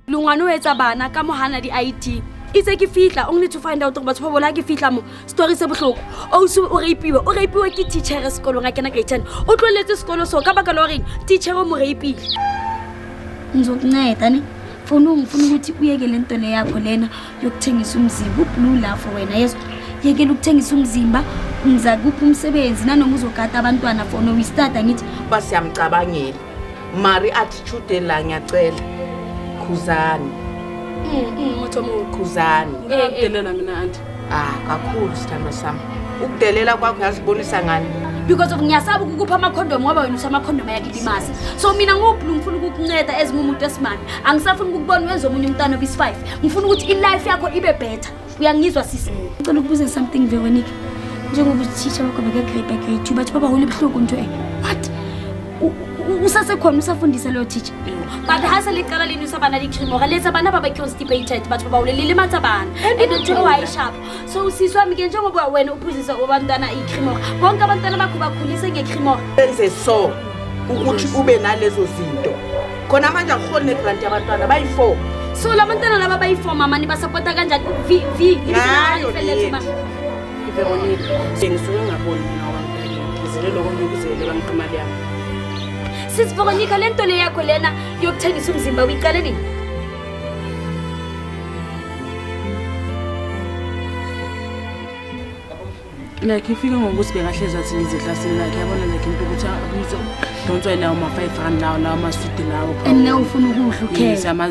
lungwana o etsa bana ka mohana di-ID itse ke fihla o need to find out batho ba bola ke fihla mo story se bohloko o rapiwe ke teacher sekolong a kena grade 10 o tloletse sekolo so ka baka la hore teacher o mo rapile ngizokunceda ne funa ukuthi uyekele into le yakho lena yokuthengisa umzimba ublue la for wena yeso yekele ukuthengisa umzimba ngiza kupha umsebenzi nanoma uzogada abantwana for no we start ngithi basiyamcabangela mari attitude la ngiyacela khuzani khuzani uyadelela mina auntie kakhulu sithando sami ukudelela kwakho yazibonisa ngani because of ngiyasaba ukukupha amakhondom ngoba wena usamakhondom ayakilimasa so mina ngubhlungu ngifuna ukukunceda ezingumuntu esimami angisafuni ukubona wenza omunye umntana obisi5 ngifuna ukuthi ilife yakho ibe better uyangizwa sisi ngicela ukubuza something Veronica njengoba teacher wakho beke grade 2 bathi baba hole ibhlungu nto what usasekhona usafundisa leyo teacher but hasa liqala lini usabana likhrimora letha bana baba constipated bathi baba ulelile matsabana and to why sharp so usiswa mike njengoba wena uphuzisa abantwana ikhrimora bonke abantwana bakho bakhulise ngekhrimora enze so ukuthi ube nalezo zinto khona manje akukhona negrant yabantwana bayi4 so labantwana laba bayi4 mama ni basupporta kanjani v ngayo Veronica sengisuke ngaboni mina abantwana ngizilelo komukuzele bangiqimali yami sis Veronica lento le yakho lena yokuthengisa umzimba uyiqale nini like ifika ngokuthi bekahleza athi ngize classini like yabona like into ukuthi abuzo don't why lawo ma 5 rand lawo ma suit lawo and now ufuna ukudla ukhela